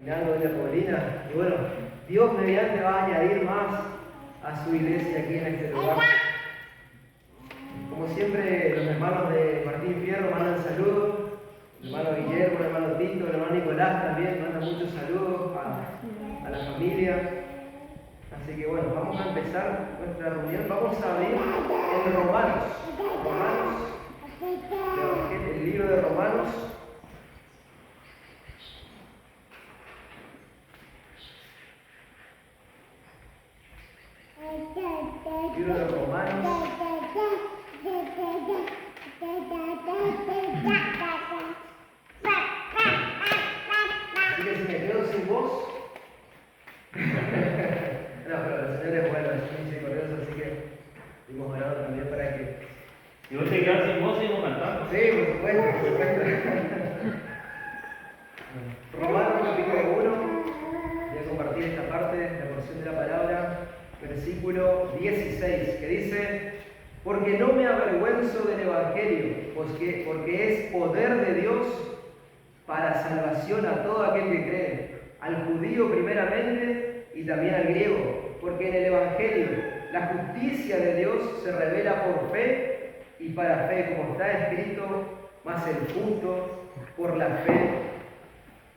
Doña Paulina, y bueno, Dios mediante va a añadir más a su iglesia aquí en este lugar. Como siempre, los hermanos de Martín Fierro mandan saludos, el hermano Guillermo, el hermano Tito, el hermano Nicolás también mandan muchos saludos a la familia. Así que bueno, vamos a empezar nuestra reunión. Vamos a abrir en Romanos, el libro de Romanos. Libro de Romanos. Así que si me quedo sin voz. No, pero el Señor es bueno, es misericordioso, así que hemos orado también para que. ¿Y vos te quedás sin voz y no cantando? Sí, por supuesto. Romanos capítulo 1, voy a compartir esta parte, la porción de la palabra, versículo 16, que dice: porque no me avergüenzo del Evangelio, porque es poder de Dios para salvación a todo aquel que cree, al judío primeramente y también al griego, porque en el Evangelio la justicia de Dios se revela por fe y para fe, como está escrito, mas el justo por la fe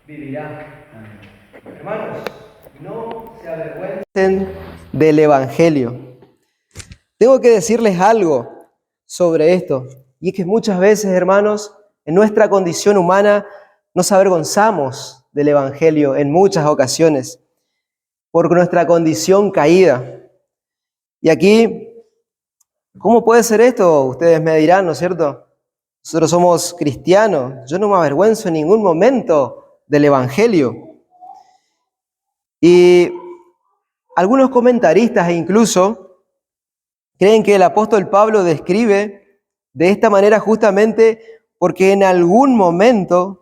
vivirá. Hermanos, no se avergüencen del Evangelio. Tengo que decirles algo sobre esto, y es que muchas veces, hermanos, en nuestra condición humana nos avergonzamos del Evangelio en muchas ocasiones por nuestra condición caída. Y aquí, ¿cómo puede ser esto? Ustedes me dirán, ¿no es cierto? Nosotros somos cristianos, yo no me avergüenzo en ningún momento del Evangelio. Y algunos comentaristas incluso creen que el apóstol Pablo describe de esta manera justamente porque en algún momento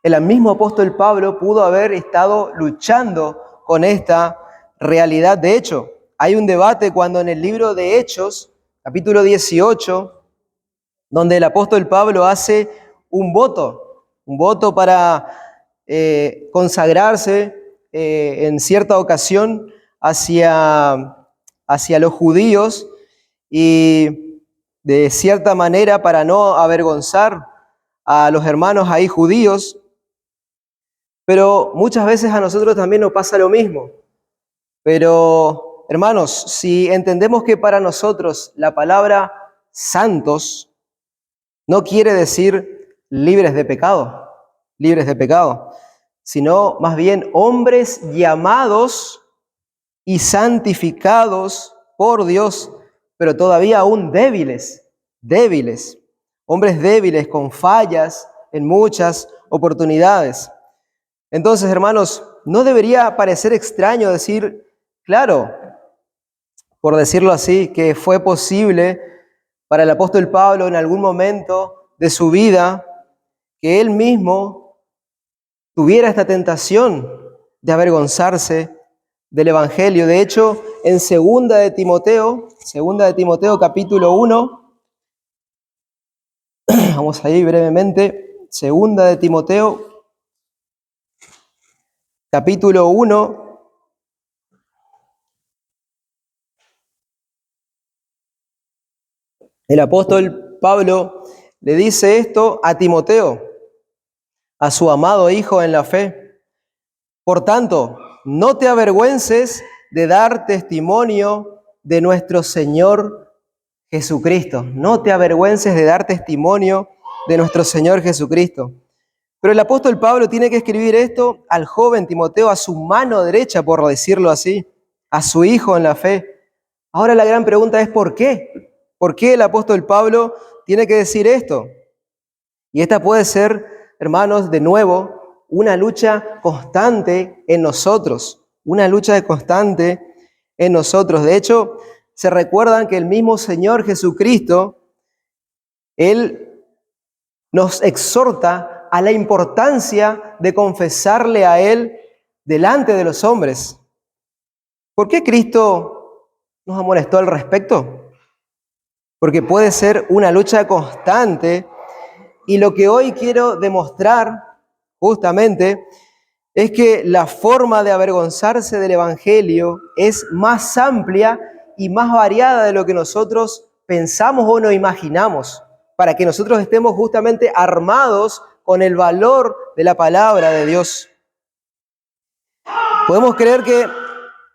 el mismo apóstol Pablo pudo haber estado luchando con esta realidad. De hecho, hay un debate cuando en el libro de Hechos, capítulo 18, donde el apóstol Pablo hace un voto para consagrarse en cierta ocasión hacia los judíos y de cierta manera para no avergonzar a los hermanos ahí judíos. Pero muchas veces a nosotros también nos pasa lo mismo. Pero, hermanos, si entendemos que para nosotros la palabra santos no quiere decir libres de pecado, sino más bien hombres llamados y santificados por Dios, pero todavía aún débiles, hombres débiles con fallas en muchas oportunidades. Entonces, hermanos, no debería parecer extraño decir, claro, por decirlo así, que fue posible para el apóstol Pablo en algún momento de su vida que él mismo tuviera esta tentación de avergonzarse del Evangelio. De hecho, en segunda de Timoteo capítulo 1, vamos ahí brevemente, segunda de Timoteo capítulo 1, el apóstol Pablo le dice esto a Timoteo, a su amado hijo en la fe: por tanto, no te avergüences de dar testimonio de nuestro Señor Jesucristo. No te avergüences de dar testimonio de nuestro Señor Jesucristo. Pero el apóstol Pablo tiene que escribir esto al joven Timoteo, a su mano derecha, por decirlo así, a su hijo en la fe. Ahora la gran pregunta es ¿por qué? ¿Por qué el apóstol Pablo tiene que decir esto? Y esta puede ser, hermanos, de nuevo, una lucha constante en nosotros, De hecho, se recuerdan que el mismo Señor Jesucristo, Él nos exhorta a la importancia de confesarle a Él delante de los hombres. ¿Por qué Cristo nos amonestó al respecto? Porque puede ser una lucha constante, y lo que hoy quiero demostrar justamente es que la forma de avergonzarse del Evangelio es más amplia y más variada de lo que nosotros pensamos o nos imaginamos, para que nosotros estemos justamente armados con el valor de la palabra de Dios. Podemos creer que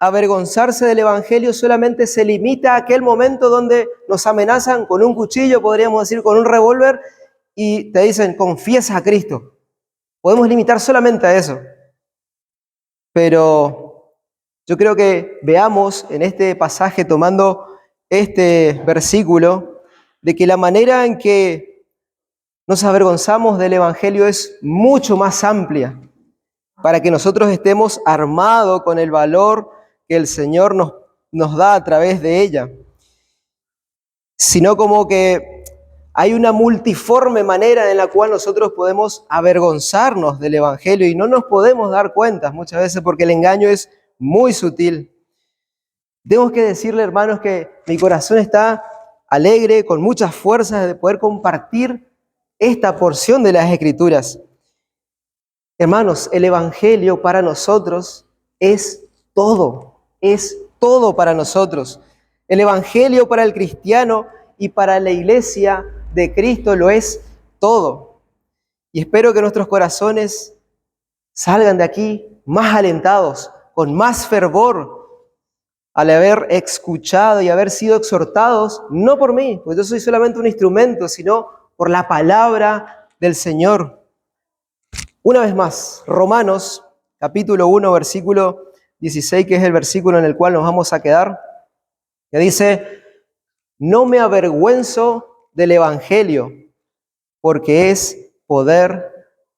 avergonzarse del Evangelio solamente se limita a aquel momento donde nos amenazan con un cuchillo, podríamos decir con un revólver, y te dicen, confiesa a Cristo. Podemos limitar solamente a eso. Pero yo creo que veamos en este pasaje, tomando este versículo, de que la manera en que nos avergonzamos del Evangelio es mucho más amplia, para que nosotros estemos armados con el valor que el Señor nos da a través de ella. Sino como que hay una multiforme manera en la cual nosotros podemos avergonzarnos del Evangelio y no nos podemos dar cuenta muchas veces porque el engaño es muy sutil. Tengo que decirle, hermanos, que mi corazón está alegre, con muchas fuerzas de poder compartir esta porción de las Escrituras. Hermanos, el Evangelio para nosotros es todo para nosotros. El Evangelio para el cristiano y para la iglesia de Cristo lo es todo. Y espero que nuestros corazones salgan de aquí más alentados, con más fervor, al haber escuchado y haber sido exhortados, no por mí, pues yo soy solamente un instrumento, sino por la palabra del Señor. Una vez más, Romanos, capítulo 1, versículo 16, que es el versículo en el cual nos vamos a quedar, que dice, no me avergüenzo del Evangelio, porque es poder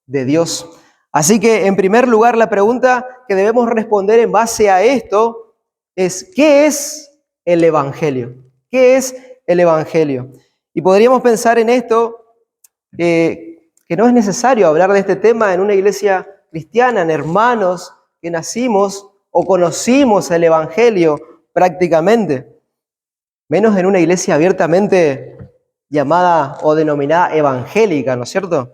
de Dios. Así que, en primer lugar, la pregunta que debemos responder en base a esto es, ¿qué es el Evangelio? ¿Qué es el Evangelio? Y podríamos pensar en esto, que no es necesario hablar de este tema en una iglesia cristiana, en hermanos que nacimos o conocimos el Evangelio prácticamente, menos en una iglesia abiertamente llamada o denominada evangélica, ¿no es cierto?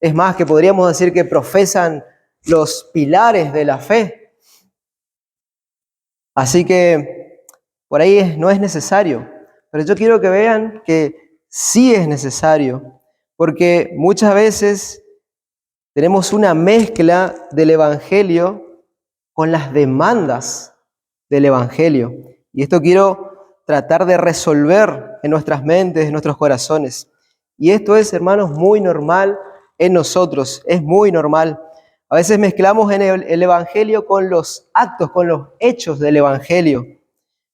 Es más, que podríamos decir que profesan los pilares de la fe. Así que por ahí no es necesario, pero yo quiero que vean que sí es necesario, porque muchas veces tenemos una mezcla del Evangelio con las demandas del Evangelio. Y esto quiero tratar de resolver en nuestras mentes, en nuestros corazones. Y esto es, hermanos, muy normal en nosotros, es muy normal. A veces mezclamos el Evangelio con los actos, con los hechos del Evangelio.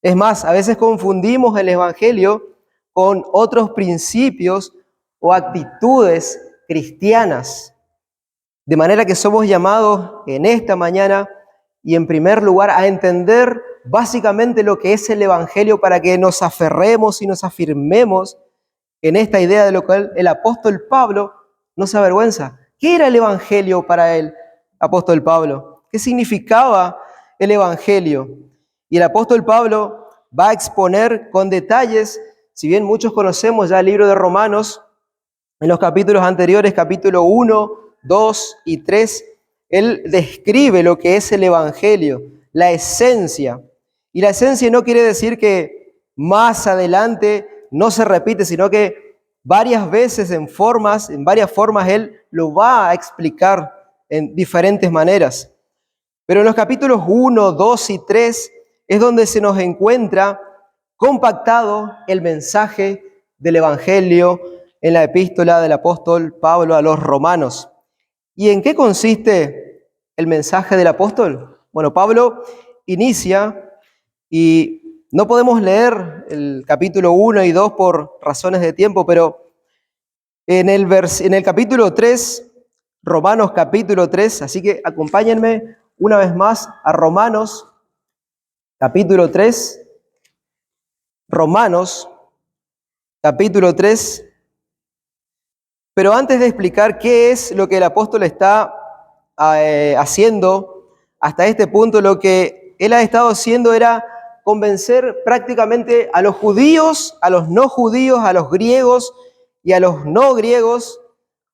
Es más, a veces confundimos el Evangelio con otros principios o actitudes cristianas. De manera que somos llamados en esta mañana y en primer lugar a entender básicamente lo que es el Evangelio para que nos aferremos y nos afirmemos en esta idea de lo cual el apóstol Pablo no se avergüenza. ¿Qué era el Evangelio para el apóstol Pablo? ¿Qué significaba el Evangelio? Y el apóstol Pablo va a exponer con detalles, si bien muchos conocemos ya el libro de Romanos, en los capítulos anteriores, capítulo 1, 2 y 3, él describe lo que es el Evangelio, la esencia. Y la esencia no quiere decir que más adelante no se repite, sino que varias veces en varias formas él lo va a explicar en diferentes maneras. Pero en los capítulos 1, 2 y 3 es donde se nos encuentra compactado el mensaje del Evangelio en la epístola del apóstol Pablo a los romanos. ¿Y en qué consiste el mensaje del apóstol? Bueno, Pablo inicia, y no podemos leer el capítulo 1 y 2 por razones de tiempo, pero en el capítulo 3, Romanos capítulo 3, así que acompáñenme una vez más a Romanos capítulo 3, Romanos capítulo 3. Pero antes de explicar qué es lo que el apóstol está haciendo hasta este punto, lo que él ha estado haciendo era convencer prácticamente a los judíos, a los no judíos, a los griegos y a los no griegos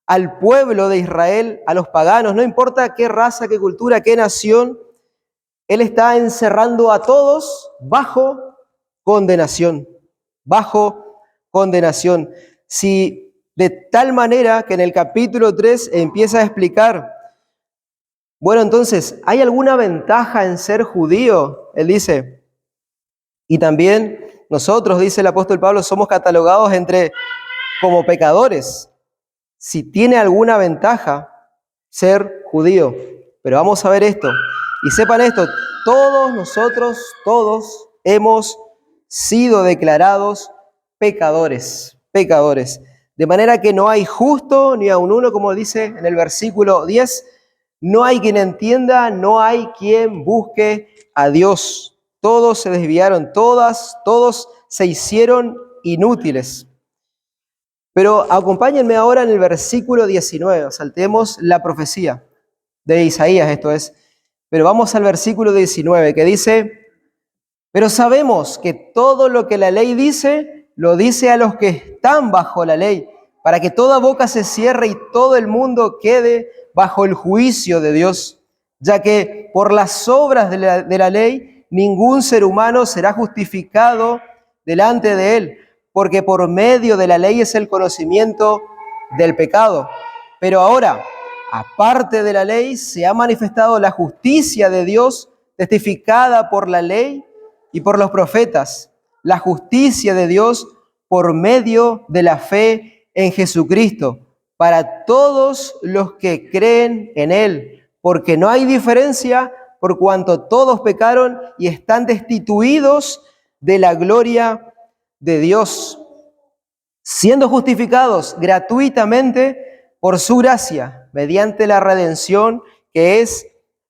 al pueblo de Israel, a los paganos, no importa qué raza, qué cultura, qué nación, Él está encerrando a todos bajo condenación, bajo condenación. Si de tal manera que en el capítulo 3 empieza a explicar, bueno, entonces, ¿hay alguna ventaja en ser judío? Él dice, y también nosotros, dice el apóstol Pablo, somos catalogados como pecadores. Si tiene alguna ventaja ser judío. Pero vamos a ver esto. Y sepan esto, todos nosotros, todos hemos sido declarados pecadores, pecadores. De manera que no hay justo ni aun uno, como dice en el versículo 10, no hay quien entienda, no hay quien busque a Dios. Todos se desviaron, todos se hicieron inútiles. Pero acompáñenme ahora en el versículo 19, saltemos la profecía de Isaías, esto es. Pero vamos al versículo 19 que dice, pero sabemos que todo lo que la ley dice, lo dice a los que están bajo la ley, para que toda boca se cierre y todo el mundo quede bajo el juicio de Dios, ya que por las obras de la ley ningún ser humano será justificado delante de él, porque por medio de la ley es el conocimiento del pecado. Pero ahora, aparte de la ley, se ha manifestado la justicia de Dios, testificada por la ley y por los profetas, la justicia de Dios por medio de la fe en Jesucristo, para todos los que creen en Él, porque no hay diferencia, por cuanto todos pecaron y están destituidos de la gloria de Dios, siendo justificados gratuitamente por su gracia, mediante la redención que es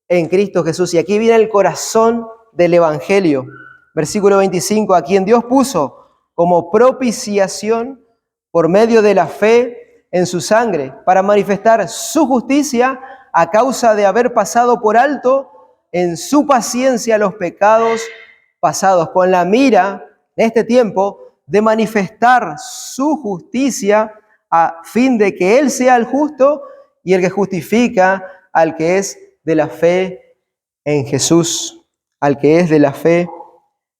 en Cristo Jesús. Y aquí viene el corazón del Evangelio. Versículo 25, a quien Dios puso como propiciación por medio de la fe en su sangre, para manifestar su justicia a causa de haber pasado por alto en su paciencia los pecados pasados, con la mira en este tiempo de manifestar su justicia a fin de que Él sea el justo y el que justifica al que es de la fe en Jesús, al que es de la fe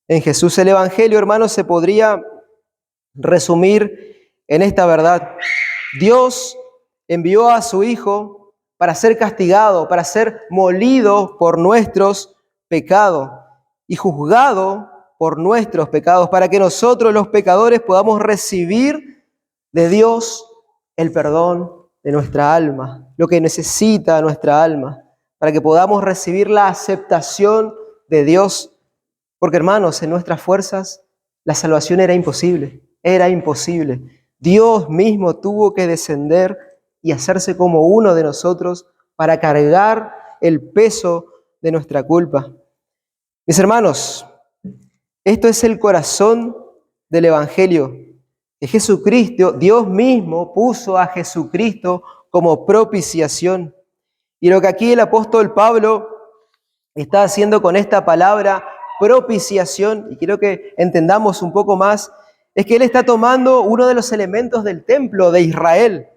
en Jesús. El Evangelio, hermanos, se podría resumir en esta verdad. Dios envió a su Hijo para ser castigado, para ser molido por nuestros pecados y juzgado por nuestros pecados, para que nosotros los pecadores podamos recibir de Dios el perdón de nuestra alma, lo que necesita nuestra alma, para que podamos recibir la aceptación de Dios. Porque, hermanos, en nuestras fuerzas la salvación era imposible, era imposible. Dios mismo tuvo que descender y hacerse como uno de nosotros para cargar el peso de nuestra culpa. Mis hermanos, esto es el corazón del Evangelio, que Jesucristo, Dios mismo puso a Jesucristo como propiciación. Y lo que aquí el apóstol Pablo está haciendo con esta palabra propiciación, y quiero que entendamos un poco más, es que él está tomando uno de los elementos del templo de Israel,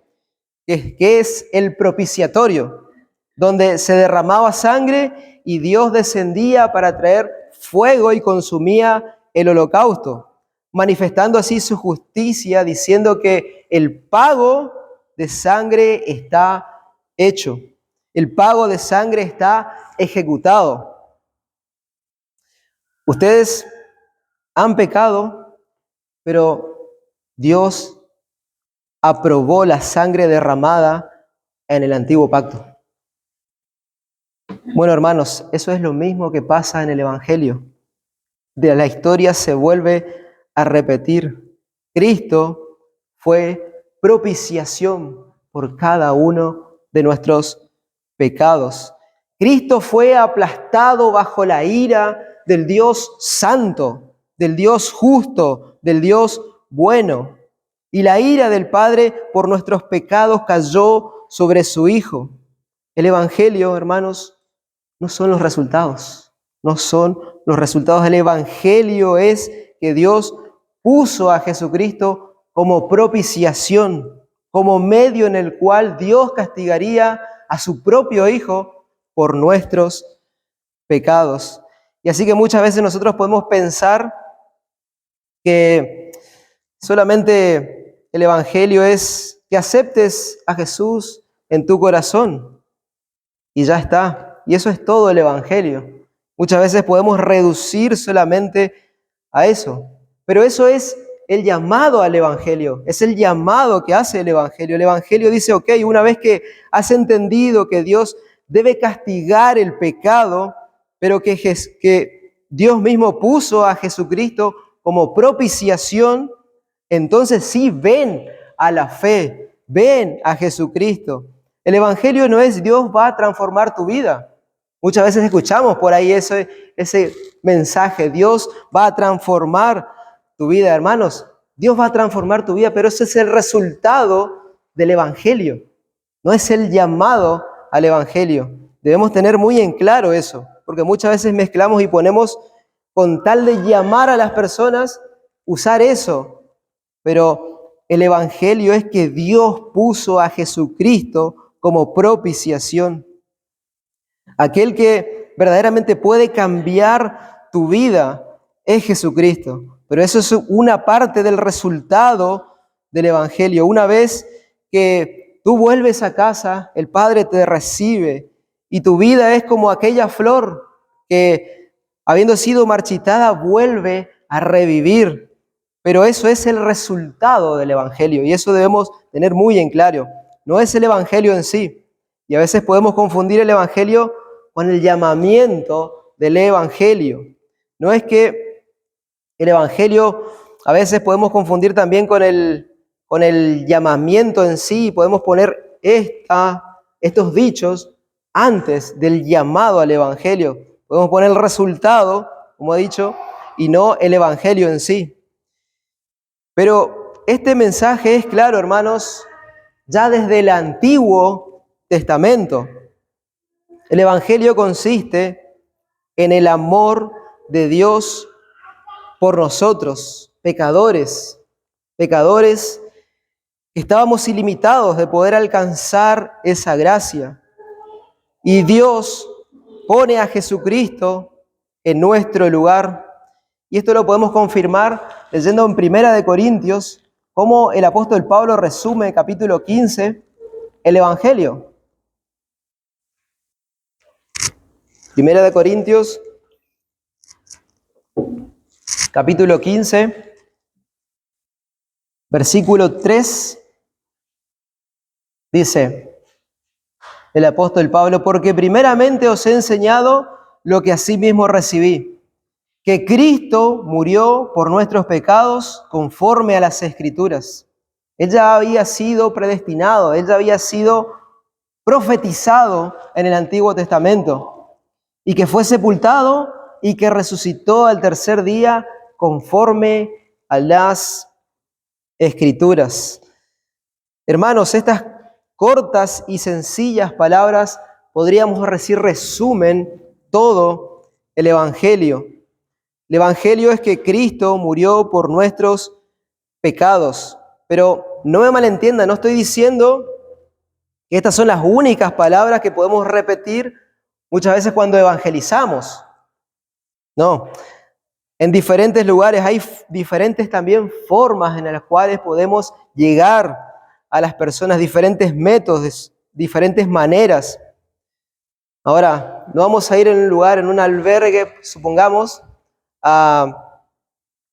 que es el propiciatorio, donde se derramaba sangre y Dios descendía para traer fuego y consumía el holocausto, manifestando así su justicia, diciendo que el pago de sangre está hecho, el pago de sangre está ejecutado. Ustedes han pecado, pero Dios aprobó la sangre derramada en el antiguo pacto. Bueno, hermanos, eso es lo mismo que pasa en el Evangelio. De la historia se vuelve a repetir. Cristo fue propiciación por cada uno de nuestros pecados. Cristo fue aplastado bajo la ira del Dios santo, del Dios justo, del Dios bueno. Y la ira del Padre por nuestros pecados cayó sobre su Hijo. El Evangelio, hermanos, no son los resultados. No son los resultados del Evangelio. Es que Dios puso a Jesucristo como propiciación como medio en el cual Dios castigaría a su propio Hijo por nuestros pecados. Y así que muchas veces nosotros podemos pensar que solamente el Evangelio es que aceptes a Jesús en tu corazón y ya está. Y eso es todo el Evangelio. Muchas veces podemos reducir solamente a eso. Pero eso es el llamado al Evangelio. Es el llamado que hace el Evangelio. El Evangelio dice, ok, una vez que has entendido que Dios debe castigar el pecado, pero que Dios mismo puso a Jesucristo como propiciación, entonces sí, ven a la fe, ven a Jesucristo. El Evangelio no es Dios va a transformar tu vida. Muchas veces escuchamos por ahí ese mensaje, Dios va a transformar tu vida. Hermanos, Dios va a transformar tu vida, pero ese es el resultado del Evangelio, no es el llamado al Evangelio. Debemos tener muy en claro eso, porque muchas veces mezclamos y ponemos, con tal de llamar a las personas, usar eso. Pero el Evangelio es que Dios puso a Jesucristo como propiciación. Aquel que verdaderamente puede cambiar tu vida es Jesucristo. Pero eso es una parte del resultado del Evangelio. Una vez que tú vuelves a casa, el Padre te recibe y tu vida es como aquella flor que, habiendo sido marchitada, vuelve a revivir. Pero eso es el resultado del Evangelio y eso debemos tener muy en claro. No es el Evangelio en sí. Y a veces podemos confundir el Evangelio con el llamamiento del Evangelio. No es que el Evangelio, a veces podemos confundir también con el llamamiento en sí. Podemos poner estos dichos antes del llamado al Evangelio. Podemos poner el resultado, como he dicho, y no el Evangelio en sí. Pero este mensaje es claro, hermanos, ya desde el Antiguo Testamento. El Evangelio consiste en el amor de Dios por nosotros, pecadores que estábamos ilimitados de poder alcanzar esa gracia. Y Dios pone a Jesucristo en nuestro lugar. Y esto lo podemos confirmar leyendo en 1 Corintios, cómo el apóstol Pablo resume, capítulo 15, el Evangelio. 1 Corintios, capítulo 15, versículo 3, dice el apóstol Pablo, porque primeramente os he enseñado lo que asimismo recibí, que Cristo murió por nuestros pecados conforme a las Escrituras. Él ya había sido predestinado, él ya había sido profetizado en el Antiguo Testamento, y que fue sepultado y que resucitó al tercer día conforme a las Escrituras. Hermanos, estas cortas y sencillas palabras podríamos decir resumen todo el Evangelio. El Evangelio es que Cristo murió por nuestros pecados. Pero no me malentiendan, no estoy diciendo que estas son las únicas palabras que podemos repetir muchas veces cuando evangelizamos. No, en diferentes lugares hay diferentes también formas en las cuales podemos llegar a las personas, diferentes métodos, diferentes maneras. Ahora, no vamos a ir en un lugar, en un albergue, supongamos, a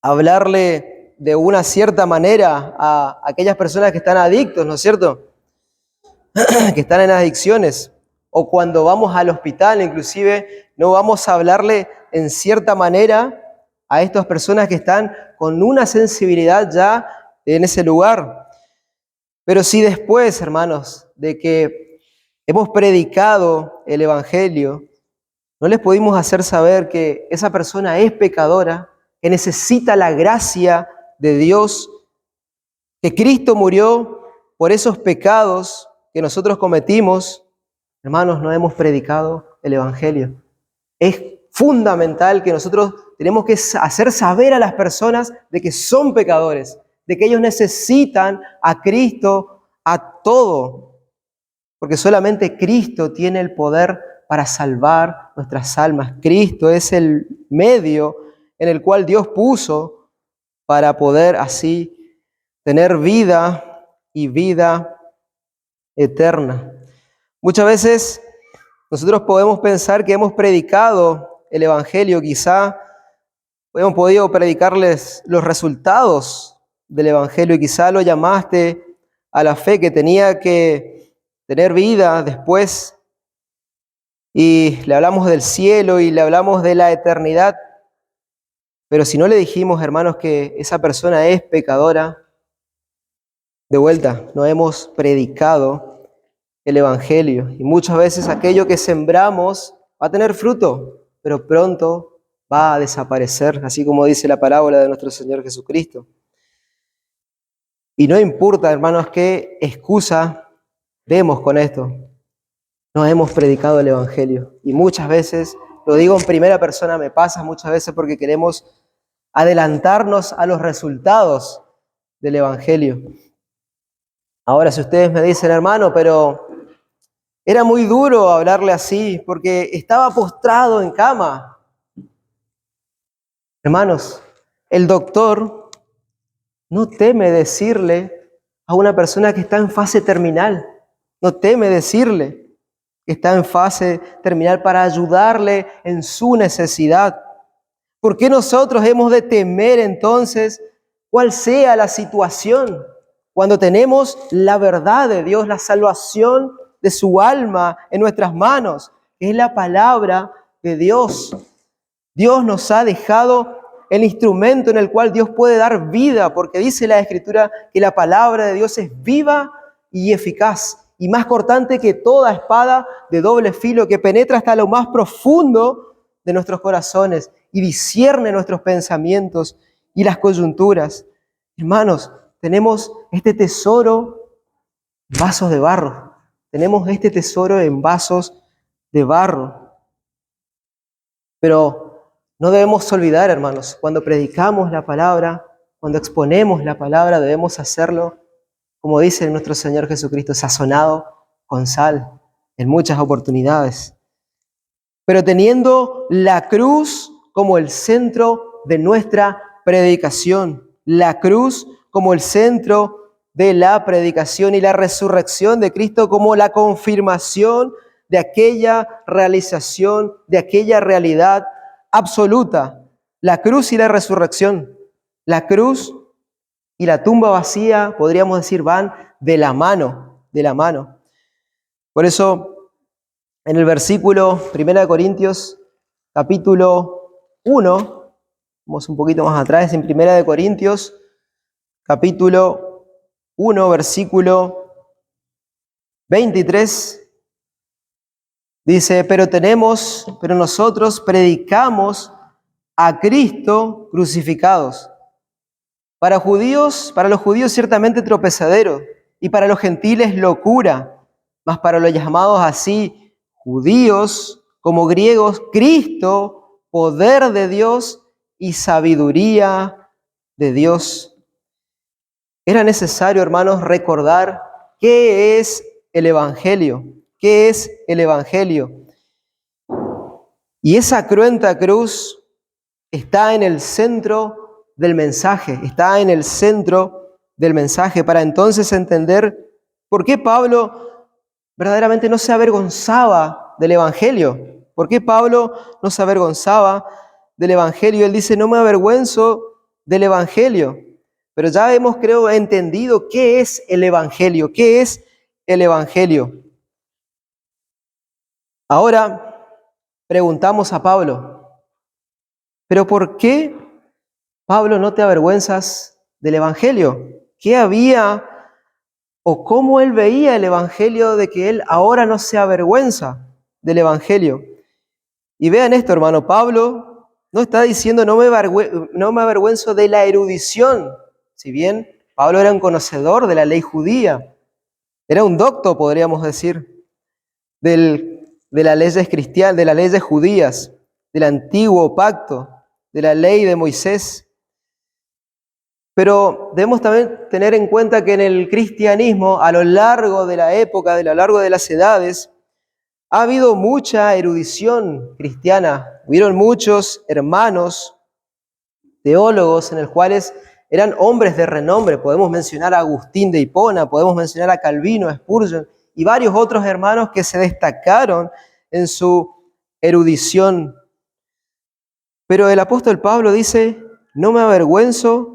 hablarle de una cierta manera a aquellas personas que están adictos, ¿no es cierto? Que están en adicciones. O cuando vamos al hospital, inclusive, no vamos a hablarle en cierta manera a estas personas que están con una sensibilidad ya en ese lugar. Pero si después, hermanos, de que hemos predicado el Evangelio, no les pudimos hacer saber que esa persona es pecadora, que necesita la gracia de Dios, que Cristo murió por esos pecados que nosotros cometimos, hermanos, no hemos predicado el Evangelio. Es fundamental que nosotros tenemos que hacer saber a las personas de que son pecadores, de que ellos necesitan a Cristo, a todo, porque solamente Cristo tiene el poder para salvar nuestras almas. Cristo es el medio en el cual Dios puso para poder así tener vida y vida eterna. Muchas veces nosotros podemos pensar que hemos predicado el Evangelio, quizá hemos podido predicarles los resultados del Evangelio y quizá lo llamaste a la fe que tenía que tener vida después y le hablamos del cielo y le hablamos de la eternidad, pero si no le dijimos, hermanos, que esa persona es pecadora, de vuelta, no hemos predicado el Evangelio. Y muchas veces aquello que sembramos va a tener fruto, pero pronto va a desaparecer, así como dice la parábola de nuestro Señor Jesucristo. Y no importa, hermanos, qué excusa demos con esto. No hemos predicado el Evangelio. Y muchas veces, lo digo en primera persona, me pasa muchas veces porque queremos adelantarnos a los resultados del Evangelio. Ahora, si ustedes me dicen, hermano, pero era muy duro hablarle así porque estaba postrado en cama. Hermanos, el doctor no teme decirle a una persona que está en fase terminal, no teme decirle que está en fase terminal para ayudarle en su necesidad. ¿Por qué nosotros hemos de temer entonces cuál sea la situación cuando tenemos la verdad de Dios, la salvación de su alma en nuestras manos, que es la palabra de Dios? Dios nos ha dejado el instrumento en el cual Dios puede dar vida, porque dice la Escritura que la palabra de Dios es viva y eficaz, y más cortante que toda espada de doble filo, que penetra hasta lo más profundo de nuestros corazones y discierne nuestros pensamientos y las coyunturas. Hermanos, tenemos este tesoro en vasos de barro. Tenemos este tesoro en vasos de barro. Pero no debemos olvidar, hermanos, cuando predicamos la palabra, cuando exponemos la palabra, debemos hacerlo, como dice nuestro Señor Jesucristo, sazonado con sal en muchas oportunidades. Pero teniendo la cruz como el centro de nuestra predicación, la cruz como el centro de la predicación y la resurrección de Cristo como la confirmación de aquella realización, de aquella realidad absoluta. La cruz y la resurrección, la cruz y la tumba vacía, podríamos decir, van de la mano, de la mano. Por eso, en el versículo 1 Corintios, capítulo 1, vamos un poquito más atrás, en 1 Corintios, capítulo 1, versículo 23, dice, pero nosotros predicamos a Cristo crucificados. Para los judíos ciertamente tropezadero, y para los gentiles locura, mas para los llamados así, judíos como griegos, Cristo, poder de Dios y sabiduría de Dios. Era necesario, hermanos, recordar qué es el Evangelio. ¿Qué es el Evangelio? Y esa cruenta cruz está en el centro del mensaje, está en el centro del mensaje para entonces entender por qué Pablo verdaderamente no se avergonzaba del Evangelio. ¿Por qué Pablo no se avergonzaba del Evangelio? Él dice, no me avergüenzo del Evangelio. Pero ya hemos, creo, entendido qué es el Evangelio. ¿Qué es el Evangelio? Ahora preguntamos a Pablo, ¿pero por qué, Pablo, no te avergüenzas del Evangelio? ¿Qué había o cómo él veía el Evangelio de que él ahora no se avergüenza del Evangelio? Y vean esto, hermano, Pablo no está diciendo no me avergüenzo de la erudición, si bien Pablo era un conocedor de la ley judía, era un docto, podríamos decir, de las leyes cristianas, de las leyes judías, del antiguo pacto, de la ley de Moisés. Pero debemos también tener en cuenta que en el cristianismo, a lo largo de la época, a lo largo de las edades, ha habido mucha erudición cristiana. Hubieron muchos hermanos teólogos en los cuales eran hombres de renombre. Podemos mencionar a Agustín de Hipona, podemos mencionar a Calvino, a Spurgeon y varios otros hermanos que se destacaron en su erudición. Pero el apóstol Pablo dice, no me avergüenzo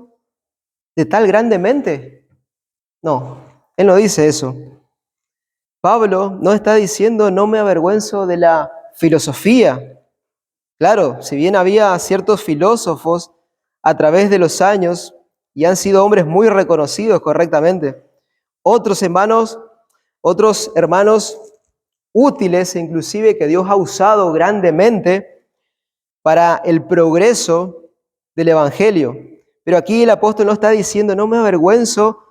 de tal grandemente. No, él no dice eso. Pablo no está diciendo no me avergüenzo de la filosofía. Claro, si bien había ciertos filósofos a través de los años y han sido hombres muy reconocidos correctamente, otros hermanos útiles, inclusive que Dios ha usado grandemente para el progreso del Evangelio. Pero aquí el apóstol no está diciendo, no me avergüenzo,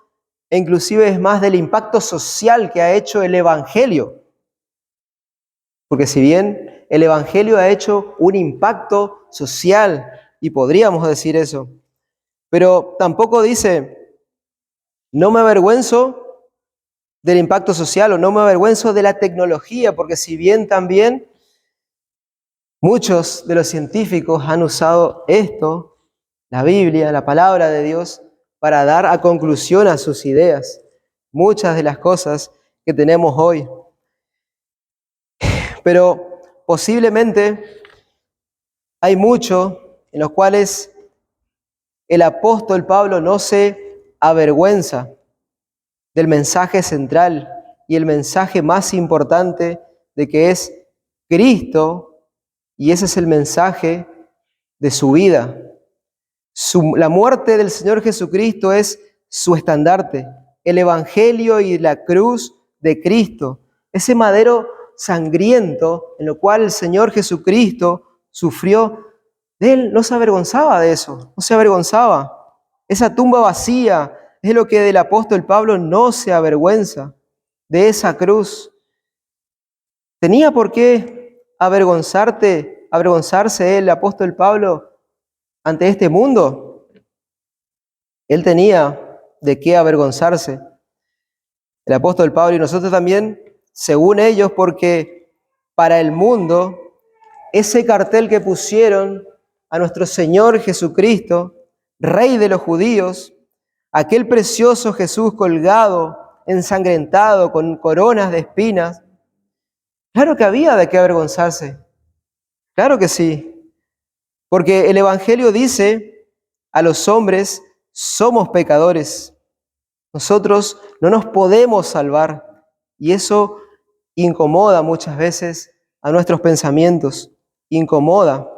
e inclusive es más del impacto social que ha hecho el Evangelio. Porque si bien el Evangelio ha hecho un impacto social, y podríamos decir eso, pero tampoco dice, no me avergüenzo del impacto social o no me avergüenzo de la tecnología, porque si bien también muchos de los científicos han usado esto, la Biblia, la palabra de Dios, para dar a conclusión a sus ideas. Muchas de las cosas que tenemos hoy. Pero posiblemente hay mucho en los cuales el apóstol Pablo no se avergüenza del mensaje central y el mensaje más importante de que es Cristo, y ese es el mensaje de su vida. La muerte del Señor Jesucristo es su estandarte, el Evangelio y la cruz de Cristo, ese madero sangriento en lo cual el Señor Jesucristo sufrió. Él no se avergonzaba de eso, no se avergonzaba. Esa tumba vacía es lo que del apóstol Pablo no se avergüenza, de esa cruz. ¿Tenía por qué avergonzarse el apóstol Pablo ante este mundo? Él tenía de qué avergonzarse. El apóstol Pablo y nosotros también, según ellos, porque para el mundo, ese cartel que pusieron a nuestro Señor Jesucristo, Rey de los judíos, aquel precioso Jesús colgado, ensangrentado, con coronas de espinas, claro que había de qué avergonzarse. Claro que sí. Porque el Evangelio dice a los hombres, somos pecadores. Nosotros no nos podemos salvar. Y eso incomoda muchas veces a nuestros pensamientos. Incomoda.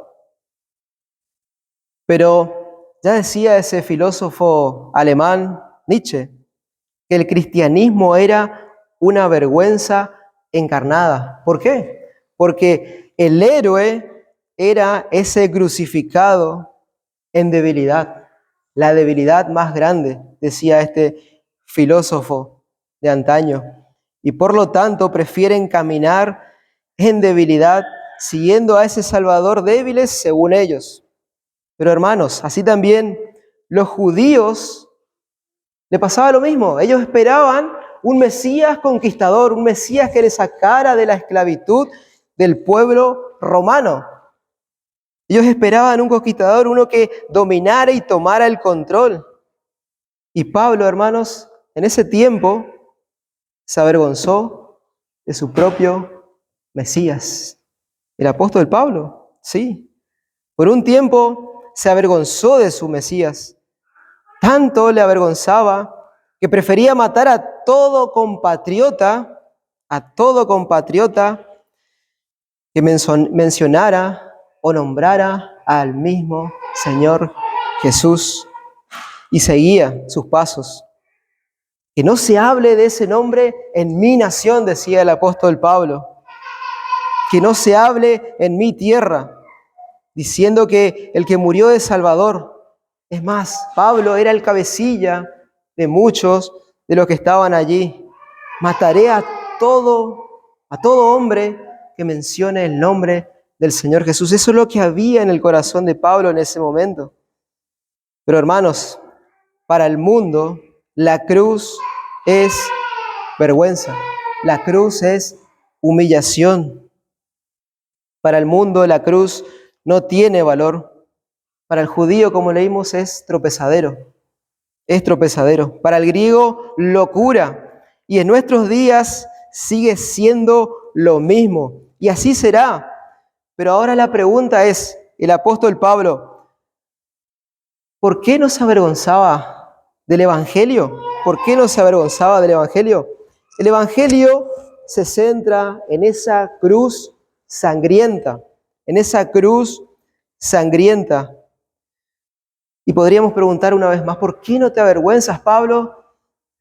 Pero ya decía ese filósofo alemán, Nietzsche, que el cristianismo era una vergüenza encarnada. ¿Por qué? Porque el héroe era ese crucificado en debilidad, la debilidad más grande, decía este filósofo de antaño. Y por lo tanto prefieren caminar en debilidad, siguiendo a ese Salvador débiles según ellos. Pero hermanos, así también los judíos le pasaba lo mismo. Ellos esperaban un Mesías conquistador, un Mesías que les sacara de la esclavitud del pueblo romano. Ellos esperaban un conquistador, uno que dominara y tomara el control. Y Pablo, hermanos, en ese tiempo se avergonzó de su propio Mesías. El apóstol Pablo, sí. Por un tiempo se avergonzó de su Mesías. Tanto le avergonzaba que prefería matar a todo compatriota que mencionara o nombrara al mismo Señor Jesús y seguía sus pasos. Que no se hable de ese nombre en mi nación, decía el apóstol Pablo. Que no se hable en mi tierra, diciendo que el que murió es Salvador. Es más, Pablo era el cabecilla de muchos de los que estaban allí. Mataré a todo hombre que mencione el nombre del Señor Jesús. Eso es lo que había en el corazón de Pablo en ese momento. Pero hermanos, para el mundo, la cruz es vergüenza. La cruz es humillación. Para el mundo, la cruz no tiene valor. Para el judío, como leímos, es tropezadero. Es tropezadero. Para el griego, locura. Y en nuestros días sigue siendo lo mismo. Y así será. Pero ahora la pregunta es, el apóstol Pablo, ¿por qué no se avergonzaba del Evangelio? ¿Por qué no se avergonzaba del Evangelio? El Evangelio se centra en esa cruz sangrienta, en esa cruz sangrienta. Y podríamos preguntar una vez más, ¿por qué no te avergüenzas, Pablo,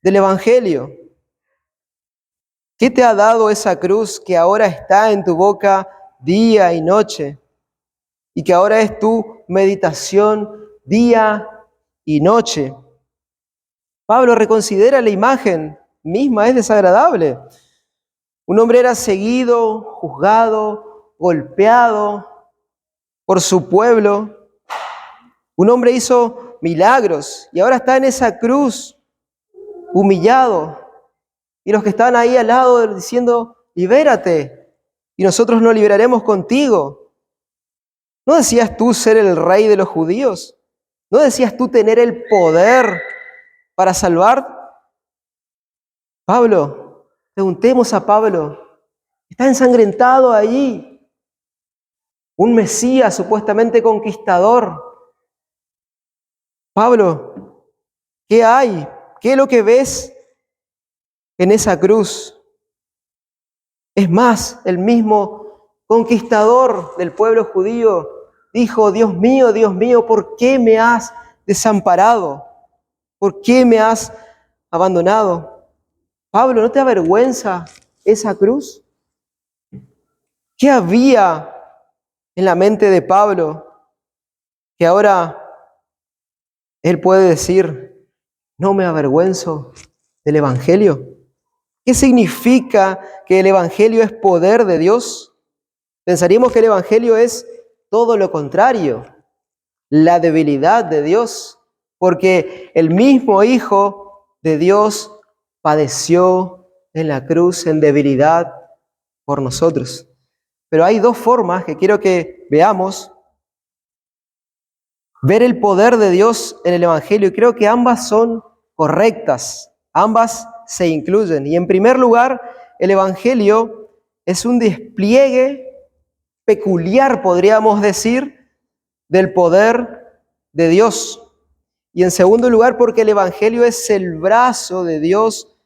del Evangelio? ¿Qué te ha dado esa cruz que ahora está en tu boca día y noche? Y que ahora es tu meditación día y noche. Pablo reconsidera la imagen misma, es desagradable. Un hombre era seguido, juzgado, golpeado por su pueblo. Un hombre hizo milagros y ahora está en esa cruz, humillado. Y los que están ahí al lado diciendo, libérate, y nosotros nos liberaremos contigo. ¿No decías tú ser el rey de los judíos? ¿No decías tú tener el poder para salvar? Pablo, preguntemos a Pablo, está ensangrentado allí, un Mesías supuestamente conquistador. Pablo, ¿qué hay? ¿Qué es lo que ves en esa cruz? Es más, el mismo conquistador del pueblo judío dijo, Dios mío, ¿por qué me has desamparado? ¿Por qué me has abandonado? Pablo, ¿no te avergüenza esa cruz? ¿Qué había en la mente de Pablo que ahora él puede decir, no me avergüenzo del Evangelio? ¿Qué significa que el Evangelio es poder de Dios? Pensaríamos que el Evangelio es todo lo contrario, la debilidad de Dios, porque el mismo Hijo de Dios padeció en la cruz en debilidad por nosotros. Pero hay dos formas que quiero que veamos. Ver el poder de Dios en el Evangelio, y creo que ambas son correctas, ambas se incluyen. Y en primer lugar, el Evangelio es un despliegue peculiar, podríamos decir, del poder de Dios. Y en segundo lugar, porque el Evangelio es el brazo de Dios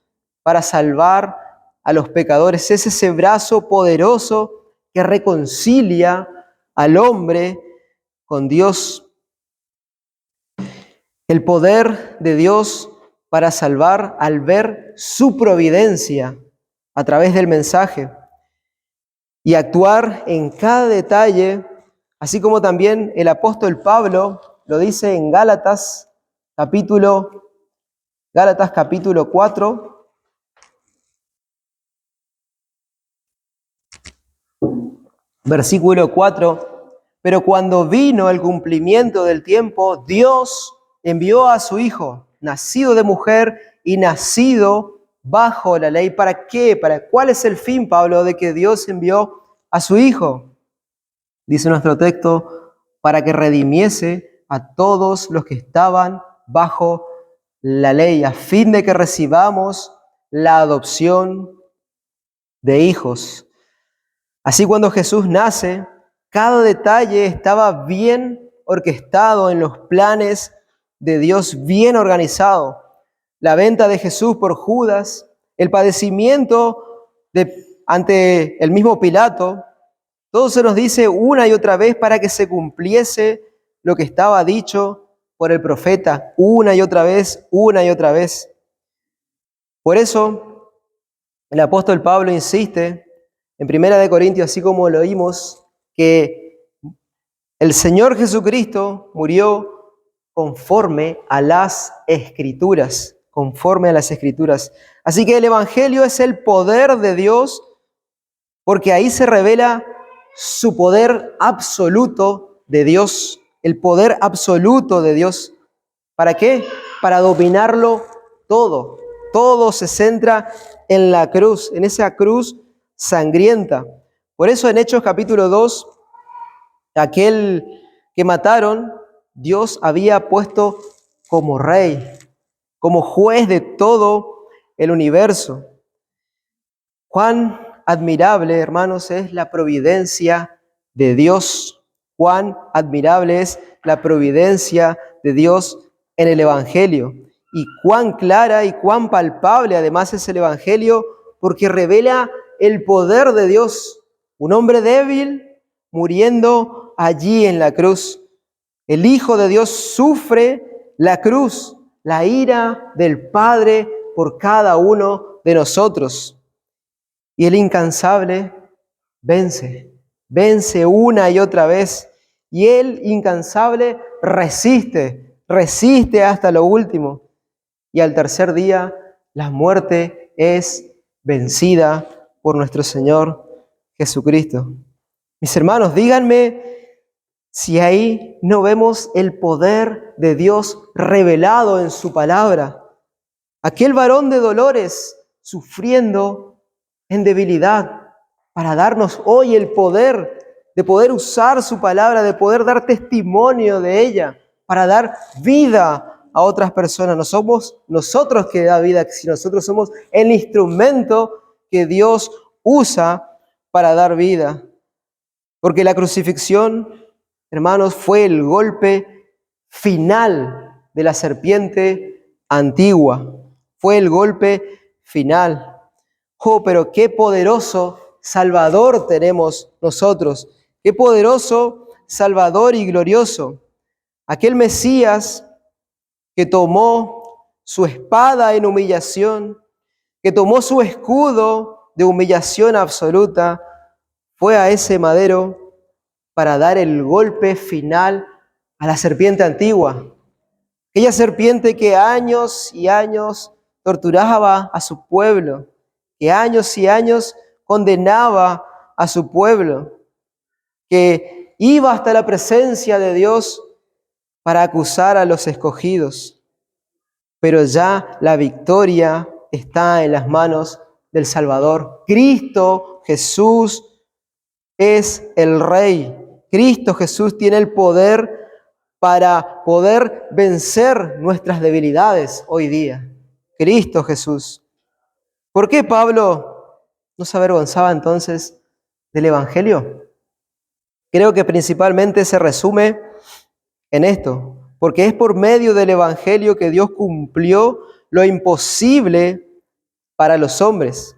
para salvar a los pecadores. Es ese brazo poderoso que reconcilia al hombre con Dios. El poder de Dios para salvar al ver su providencia a través del mensaje y actuar en cada detalle, así como también el apóstol Pablo lo dice en Gálatas capítulo 4, versículo 4. Pero cuando vino el cumplimiento del tiempo, Dios envió a su Hijo, nacido de mujer y nacido bajo la ley. ¿Para qué? ¿Cuál es el fin, Pablo, de que Dios envió a su Hijo? Dice nuestro texto, para que redimiese a todos los que estaban bajo la ley, a fin de que recibamos la adopción de hijos. Así, cuando Jesús nace, cada detalle estaba bien orquestado en los planes de Dios, bien organizado. La venta de Jesús por Judas, el padecimiento ante el mismo Pilato, todo se nos dice una y otra vez para que se cumpliese lo que estaba dicho por el profeta, una y otra vez, una y otra vez. Por eso, el apóstol Pablo insiste en 1 Corintios, así como lo oímos, que el Señor Jesucristo murió conforme a las Escrituras, conforme a las Escrituras. Así que el Evangelio es el poder de Dios, porque ahí se revela su poder absoluto de Dios, el poder absoluto de Dios. ¿Para qué? para dominarlo todo. Todo se centra en la cruz, en esa cruz sangrienta. Por eso en Hechos capítulo 2, aquel que mataron, Dios había puesto como rey, como juez de todo el universo. Cuán admirable, hermanos, es la providencia de Dios. Cuán admirable es la providencia de Dios en el Evangelio. Y cuán clara y cuán palpable además es el Evangelio, porque revela el poder de Dios. Un hombre débil muriendo allí en la cruz. El Hijo de Dios sufre la cruz, la ira del Padre por cada uno de nosotros. Y el incansable vence una y otra vez. Y el incansable resiste hasta lo último. Y al tercer día la muerte es vencida por nuestro Señor Jesucristo. Mis hermanos, díganme si ahí no vemos el poder de Dios revelado en su palabra. Aquel varón de dolores sufriendo en debilidad para darnos hoy el poder de poder usar su palabra, de poder dar testimonio de ella, para dar vida a otras personas. No somos nosotros que da vida, sino nosotros somos el instrumento que Dios usa para dar vida. Porque la crucifixión, hermanos, fue el golpe final de la serpiente antigua. Fue el golpe final. Oh, pero qué poderoso Salvador tenemos nosotros. Qué poderoso Salvador y glorioso. Aquel Mesías que tomó su espada en humillación, que tomó su escudo de humillación absoluta, fue a ese madero para dar el golpe final a la serpiente antigua. Aquella serpiente que años y años torturaba a su pueblo, que años y años condenaba a su pueblo, que iba hasta la presencia de Dios para acusar a los escogidos. Pero ya la victoria está en las manos del Salvador. Cristo Jesús es el Rey. Cristo Jesús tiene el poder para poder vencer nuestras debilidades hoy día. Cristo Jesús. ¿Por qué Pablo no se avergonzaba entonces del Evangelio? Creo que principalmente se resume en esto, porque es por medio del Evangelio que Dios cumplió lo imposible para los hombres.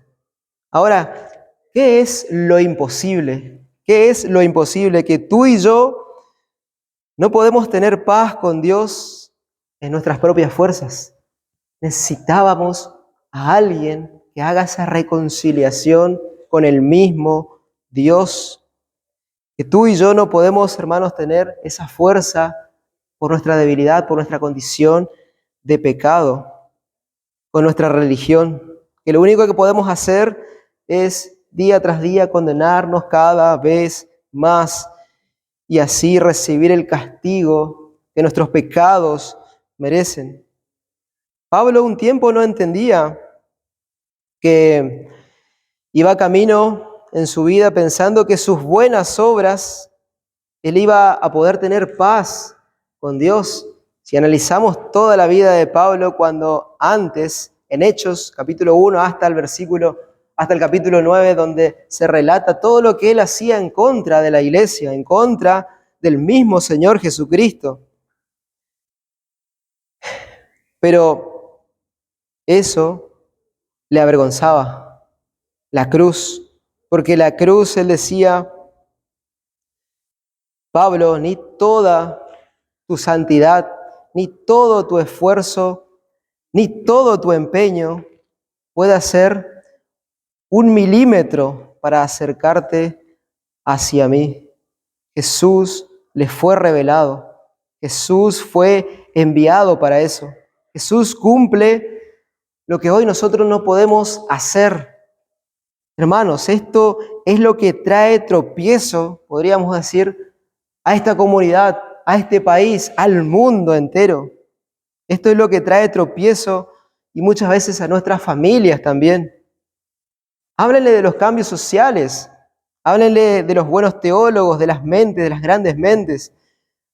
Ahora, ¿qué es lo imposible? ¿Qué es lo imposible? Que tú y yo no podemos tener paz con Dios en nuestras propias fuerzas. Necesitábamos a alguien que haga esa reconciliación con el mismo Dios. Que tú y yo no podemos, hermanos, tener esa fuerza por nuestra debilidad, por nuestra condición de pecado, con nuestra religión. Que lo único que podemos hacer es día tras día condenarnos cada vez más y así recibir el castigo que nuestros pecados merecen. Pablo un tiempo no entendía que iba camino en su vida pensando que sus buenas obras, él iba a poder tener paz con Dios. Si analizamos toda la vida de Pablo, cuando antes, en Hechos, capítulo 1, hasta el capítulo 9, donde se relata todo lo que él hacía en contra de la iglesia, en contra del mismo Señor Jesucristo. Pero eso le avergonzaba, la cruz, porque la cruz, él decía, Pablo, ni toda tu santidad, ni todo tu esfuerzo, ni todo tu empeño puede hacer 1 milímetro para acercarte hacia mí. Jesús le fue revelado. Jesús fue enviado para eso. Jesús cumple lo que hoy nosotros no podemos hacer. Hermanos, esto es lo que trae tropiezo, podríamos decir, a esta comunidad, a este país, al mundo entero. Esto es lo que trae tropiezo y muchas veces a nuestras familias también. Háblenle de los cambios sociales, háblenle de los buenos teólogos, de las mentes, de las grandes mentes.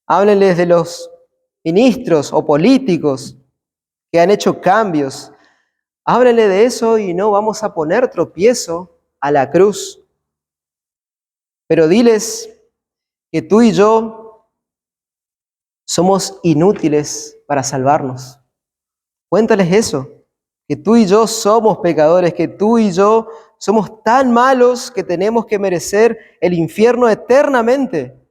Háblenles de los ministros o políticos que han hecho cambios. Háblenle de eso y no vamos a poner tropiezo a la cruz. Pero diles que tú y yo somos inútiles para salvarnos. Cuéntales eso, que tú y yo somos pecadores, que tú y yo somos tan malos que tenemos que merecer el infierno eternamente,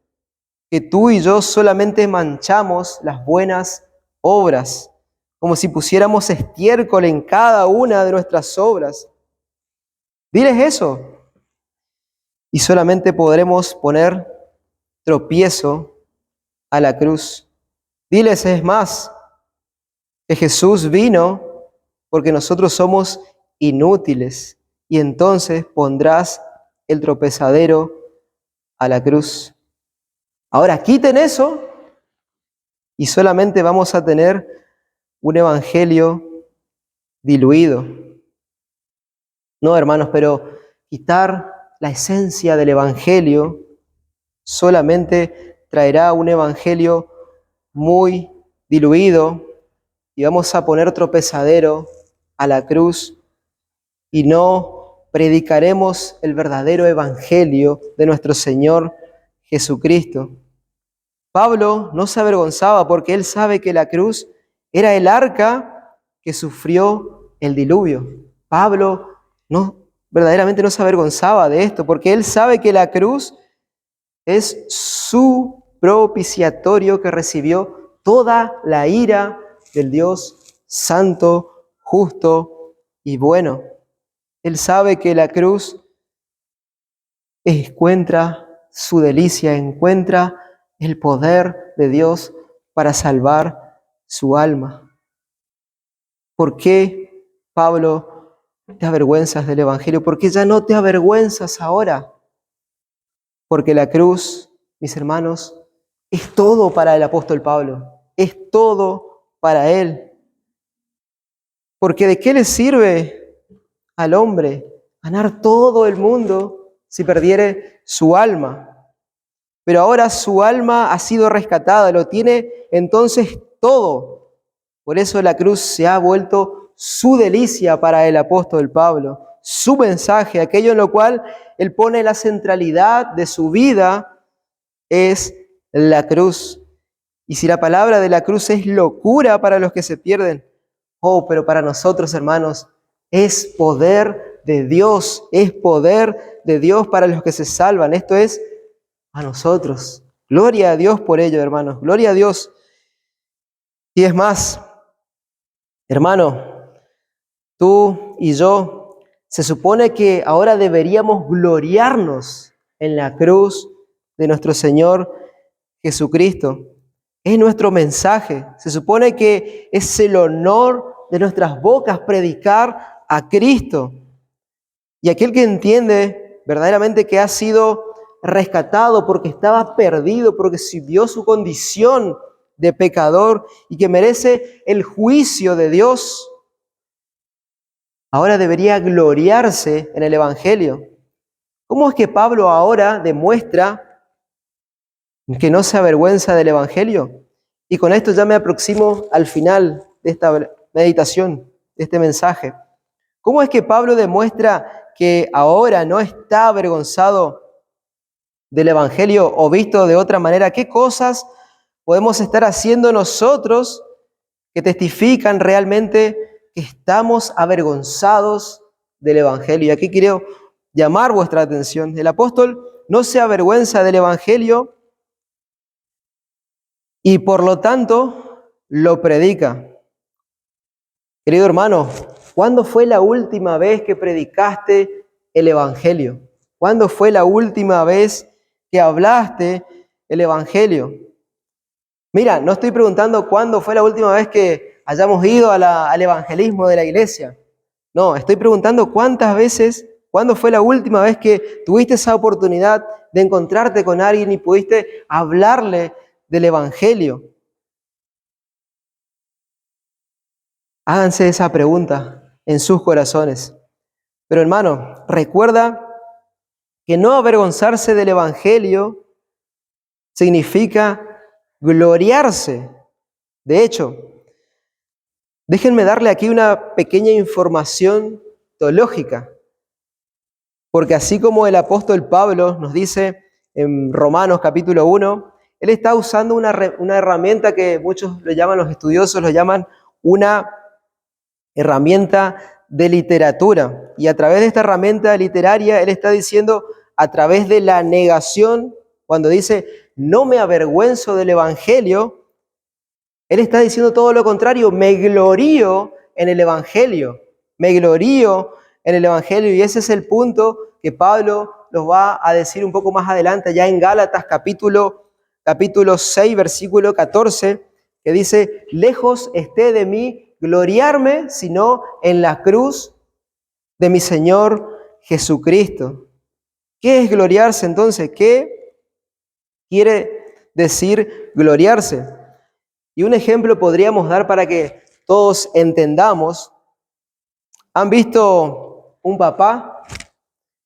que tú y yo solamente manchamos las buenas obras, como si pusiéramos estiércol en cada una de nuestras obras. Diles eso, y solamente podremos poner tropiezo a la cruz. Diles, es más, que Jesús vino porque nosotros somos inútiles, y entonces pondrás el tropezadero a la cruz. Ahora quiten eso y solamente vamos a tener un evangelio diluido. No, hermanos, pero quitar la esencia del evangelio solamente traerá un evangelio muy diluido y vamos a poner tropezadero a la cruz y no predicaremos el verdadero evangelio de nuestro Señor Jesucristo. Pablo no se avergonzaba porque él sabe que la cruz era el arca que sufrió el diluvio. Pablo verdaderamente no se avergonzaba de esto porque él sabe que la cruz es su propiciatorio que recibió toda la ira del Dios santo, justo y bueno. Él sabe que la cruz encuentra su delicia, encuentra el poder de Dios para salvar su alma. ¿Por qué, Pablo, te avergüenzas del Evangelio? ¿Por qué ya no te avergüenzas ahora? Porque la cruz, mis hermanos, es todo para el apóstol Pablo, es todo para él. Porque ¿de qué le sirve al hombre ganar todo el mundo si perdiere su alma? Pero ahora su alma ha sido rescatada, lo tiene entonces todo. Por eso la cruz se ha vuelto su delicia para el apóstol Pablo, su mensaje, aquello en lo cual él pone la centralidad de su vida es la cruz. Y si la palabra de la cruz es locura para los que se pierden, pero para nosotros, hermanos, es poder de Dios, es poder de Dios para los que se salvan. Esto es a nosotros. Gloria a Dios por ello, hermanos. Gloria a Dios. Y es más, hermano, tú y yo, se supone que ahora deberíamos gloriarnos en la cruz de nuestro Señor Jesucristo. Es nuestro mensaje. Se supone que es el honor de nuestras bocas predicar a Cristo. Y aquel que entiende verdaderamente que ha sido rescatado porque estaba perdido, porque vio su condición de pecador y que merece el juicio de Dios, ahora debería gloriarse en el Evangelio. ¿Cómo es que Pablo ahora demuestra que no se avergüenza del Evangelio? Y con esto ya me aproximo al final de esta meditación, de este mensaje. ¿Cómo es que Pablo demuestra que ahora no está avergonzado del Evangelio o visto de otra manera? ¿Qué cosas podemos estar haciendo nosotros que testifican realmente que estamos avergonzados del Evangelio? Y aquí quiero llamar vuestra atención. El apóstol no se avergüenza del Evangelio y por lo tanto lo predica. Querido hermano, ¿cuándo fue la última vez que predicaste el Evangelio? ¿Cuándo fue la última vez que hablaste el Evangelio? Mira, no estoy preguntando cuándo fue la última vez que hayamos ido al evangelismo de la iglesia. No, estoy preguntando cuándo fue la última vez que tuviste esa oportunidad de encontrarte con alguien y pudiste hablarle del Evangelio. Háganse esa pregunta en sus corazones. Pero hermano, recuerda que no avergonzarse del Evangelio significa gloriarse. De hecho, déjenme darle aquí una pequeña información teológica, porque así como el apóstol Pablo nos dice en Romanos capítulo 1, él está usando una herramienta que muchos lo llaman, los estudiosos lo llaman una herramienta de literatura. Y a través de esta herramienta literaria, él está diciendo, a través de la negación, cuando dice, no me avergüenzo del Evangelio, él está diciendo todo lo contrario, me glorío en el Evangelio, me glorío en el Evangelio. Y ese es el punto que Pablo nos va a decir un poco más adelante, ya en Gálatas capítulo 6, versículo 14, que dice, lejos esté de mí gloriarme, sino en la cruz de mi Señor Jesucristo. ¿Qué es gloriarse entonces? ¿Qué quiere decir gloriarse? Y un ejemplo podríamos dar para que todos entendamos. ¿Han visto un papá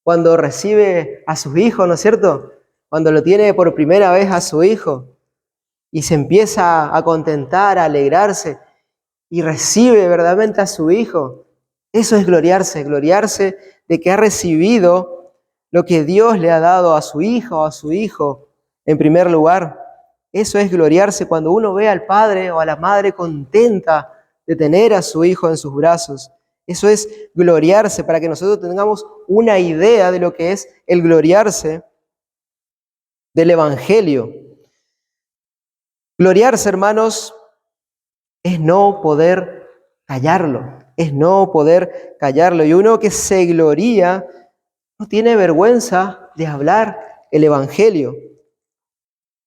cuando recibe a sus hijos, ¿no es cierto? Cuando lo tiene por primera vez a su hijo y se empieza a contentar, a alegrarse y recibe verdaderamente a su hijo. Eso es gloriarse, gloriarse de que ha recibido lo que Dios le ha dado a su hija o a su hijo en primer lugar. Eso es gloriarse cuando uno ve al padre o a la madre contenta de tener a su hijo en sus brazos. Eso es gloriarse, para que nosotros tengamos una idea de lo que es el gloriarse del Evangelio. Gloriarse, hermanos, es no poder callarlo, es no poder callarlo. Y uno que se gloría no tiene vergüenza de hablar el Evangelio.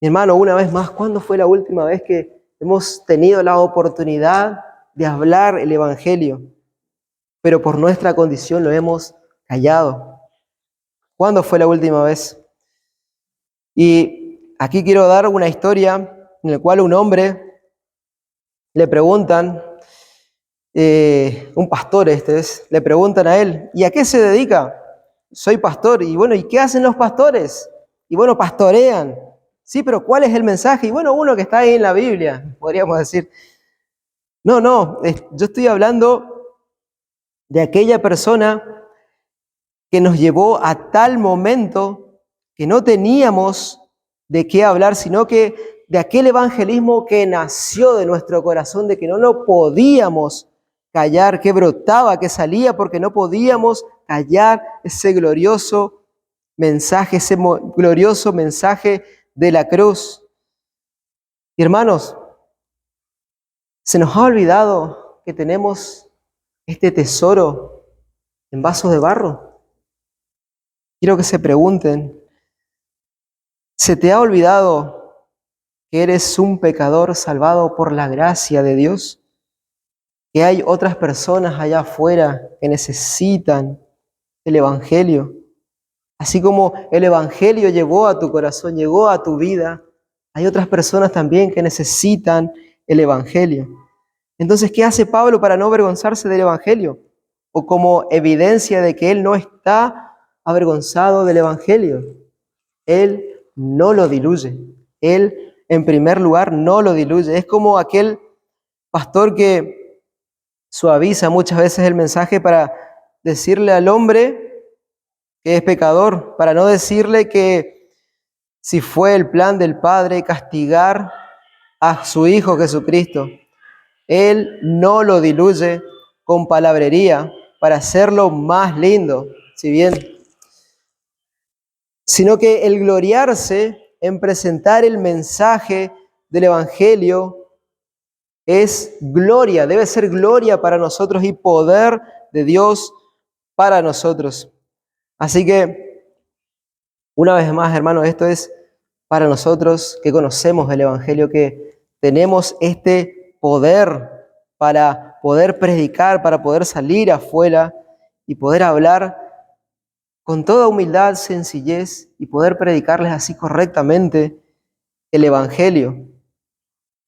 Mi hermano, una vez más, ¿cuándo fue la última vez que hemos tenido la oportunidad de hablar el Evangelio? Pero por nuestra condición lo hemos callado. ¿Cuándo fue la última vez? Y aquí quiero dar una historia en la cual un hombre le preguntan, un pastor le preguntan a él, ¿y a qué se dedica? Soy pastor. Y bueno, ¿y qué hacen los pastores? Y bueno, pastorean. Sí, pero ¿cuál es el mensaje? Y bueno, uno que está ahí en la Biblia, podríamos decir. No, yo estoy hablando de aquella persona que nos llevó a tal momento que no teníamos de qué hablar, sino que de aquel evangelismo que nació de nuestro corazón, de que no lo podíamos callar, que brotaba, que salía, porque no podíamos callar ese glorioso mensaje de la cruz. Y hermanos, se nos ha olvidado que tenemos este tesoro en vasos de barro. Quiero que se pregunten, ¿se te ha olvidado que eres un pecador salvado por la gracia de Dios? Que hay otras personas allá afuera que necesitan el Evangelio. Así como el Evangelio llegó a tu corazón, llegó a tu vida, hay otras personas también que necesitan el Evangelio. Entonces, ¿qué hace Pablo para no avergonzarse del Evangelio? O como evidencia de que él no está avergonzado del Evangelio. Él no lo diluye. Él, en primer lugar, no lo diluye. Es como aquel pastor que suaviza muchas veces el mensaje para decirle al hombre que es pecador, para no decirle que si fue el plan del Padre castigar a su Hijo Jesucristo, Él no lo diluye con palabrería para hacerlo más lindo, sino que el gloriarse en presentar el mensaje del Evangelio es gloria, debe ser gloria para nosotros y poder de Dios para nosotros. Así que, una vez más, hermanos, esto es para nosotros que conocemos el Evangelio, que tenemos este poder para poder predicar, para poder salir afuera y poder hablar con toda humildad, sencillez y poder predicarles así correctamente el Evangelio.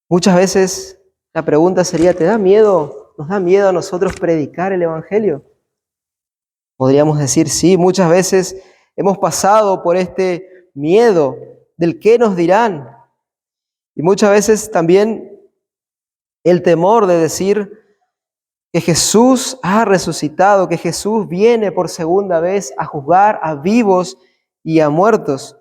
Muchas veces la pregunta sería, ¿te da miedo nos da miedo a nosotros predicar el Evangelio? Podríamos decir, sí, muchas veces hemos pasado por este miedo del qué nos dirán. Y muchas veces también el temor de decir que Jesús ha resucitado, que Jesús viene por segunda vez a juzgar a vivos y a muertos.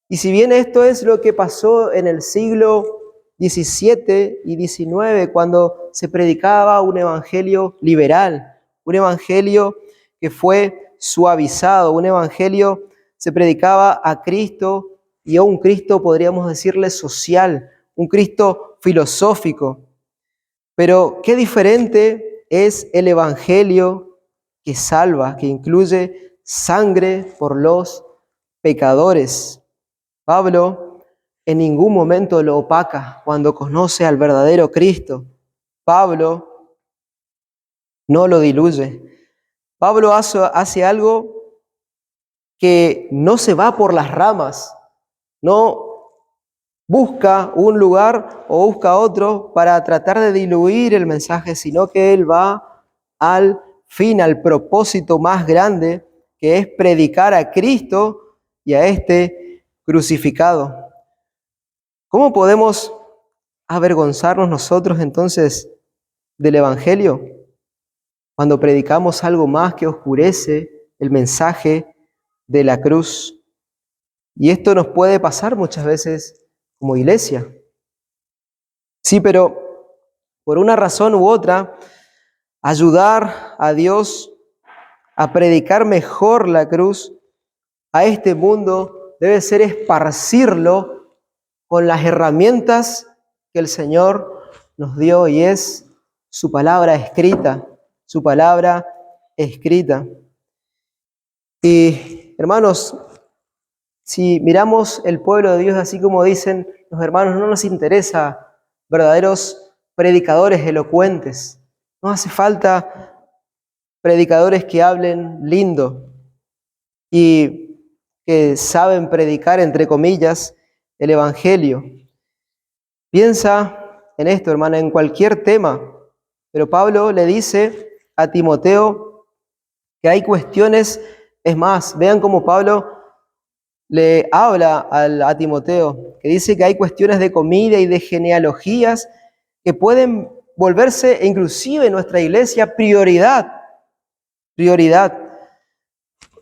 Y si bien esto es lo que pasó en el siglo XVII y XIX, cuando se predicaba un evangelio liberal, un evangelio que fue suavizado, un evangelio, se predicaba a Cristo y a un Cristo, podríamos decirle, social, un Cristo filosófico. Pero qué diferente es el evangelio que salva, que incluye sangre por los pecadores. Pablo en ningún momento lo opaca cuando conoce al verdadero Cristo. Pablo no lo diluye. Pablo hace algo que no se va por las ramas, no busca un lugar o busca otro para tratar de diluir el mensaje, sino que él va al fin, al propósito más grande, que es predicar a Cristo y a este crucificado. ¿Cómo podemos avergonzarnos nosotros entonces del Evangelio cuando predicamos algo más que oscurece el mensaje de la cruz? Y esto nos puede pasar muchas veces como iglesia. Sí, pero por una razón u otra, ayudar a Dios a predicar mejor la cruz a este mundo debe ser esparcirlo con las herramientas que el Señor nos dio, y es su palabra escrita, su palabra escrita. Y hermanos, si miramos el pueblo de Dios así como dicen los hermanos, no nos interesa verdaderos predicadores elocuentes. No hace falta predicadores que hablen lindo y que saben predicar, entre comillas, el Evangelio. Piensa en esto, hermana, en cualquier tema. Pero Pablo le dice a Timoteo que hay cuestiones, es más, vean cómo Pablo le habla a Timoteo, que dice que hay cuestiones de comida y de genealogías que pueden volverse inclusive en nuestra iglesia prioridad.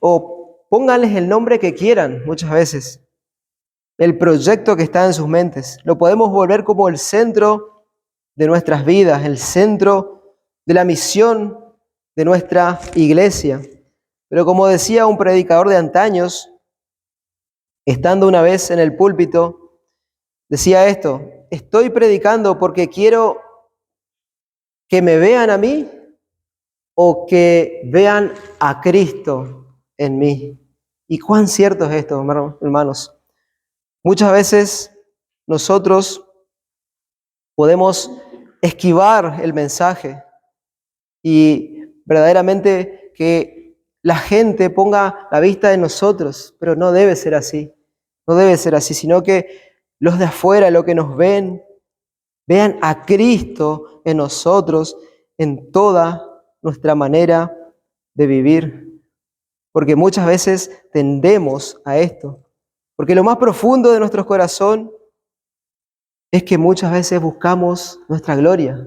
O pónganles el nombre que quieran muchas veces. El proyecto que está en sus mentes. Lo podemos volver como el centro de nuestras vidas, el centro de la misión de nuestra iglesia. Pero como decía un predicador de antaños, estando una vez en el púlpito, decía esto: ¿estoy predicando porque quiero que me vean a mí o que vean a Cristo en mí? Y cuán cierto es esto, hermanos. Muchas veces nosotros podemos esquivar el mensaje y verdaderamente que la gente ponga la vista en nosotros, pero no debe ser así. No debe ser así, sino que los de afuera, los que nos ven, vean a Cristo en nosotros, en toda nuestra manera de vivir. Porque muchas veces tendemos a esto. Porque lo más profundo de nuestro corazón es que muchas veces buscamos nuestra gloria.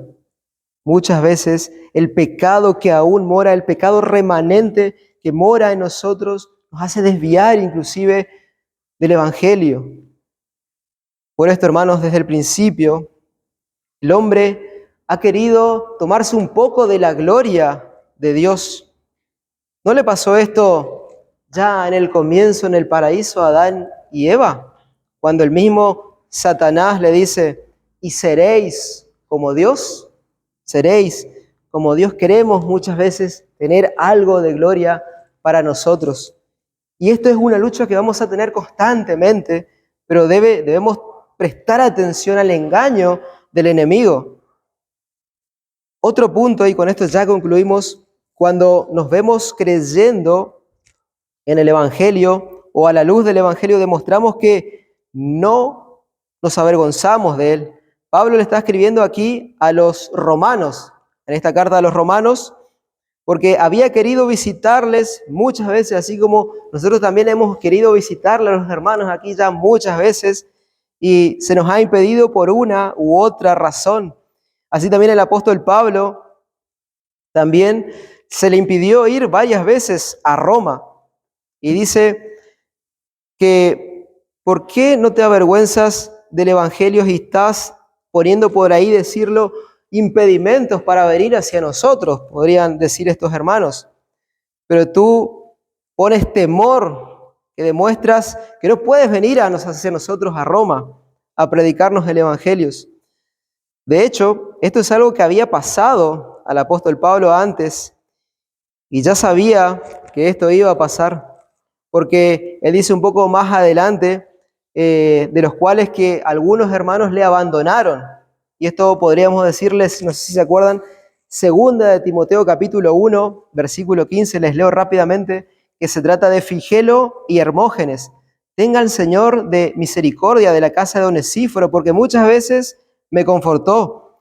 Muchas veces el pecado que aún mora, el pecado remanente que mora en nosotros, nos hace desviar inclusive del Evangelio. Por esto, hermanos, desde el principio, el hombre ha querido tomarse un poco de la gloria de Dios. ¿No le pasó esto ya en el comienzo, en el paraíso, a Adán y Eva? Cuando el mismo Satanás le dice: ¿y seréis como Dios? Seréis como Dios. Queremos muchas veces tener algo de gloria para nosotros. Y esto es una lucha que vamos a tener constantemente, pero debemos prestar atención al engaño del enemigo. Otro punto, y con esto ya concluimos, cuando nos vemos creyendo en el Evangelio o a la luz del Evangelio, demostramos que no nos avergonzamos de él. Pablo le está escribiendo aquí a los romanos, en esta carta a los romanos, porque había querido visitarles muchas veces, así como nosotros también hemos querido visitarle a los hermanos aquí ya muchas veces, y se nos ha impedido por una u otra razón. Así también el apóstol Pablo también se le impidió ir varias veces a Roma. Y dice que, ¿por qué no te avergüenzas del Evangelio y estás poniendo por ahí, decirlo, impedimentos para venir hacia nosotros? Podrían decir estos hermanos. Pero tú pones temor, que demuestras que no puedes venir hacia nosotros a Roma a predicarnos el Evangelio. De hecho, esto es algo que había pasado al apóstol Pablo antes y ya sabía que esto iba a pasar, porque él dice un poco más adelante de los cuales que algunos hermanos le abandonaron. Y esto podríamos decirles, no sé si se acuerdan, segunda de Timoteo capítulo 1, versículo 15, les leo rápidamente, que se trata de Figelo y Hermógenes. Tengan, Señor, de misericordia de la casa de Onesíforo, porque muchas veces me confortó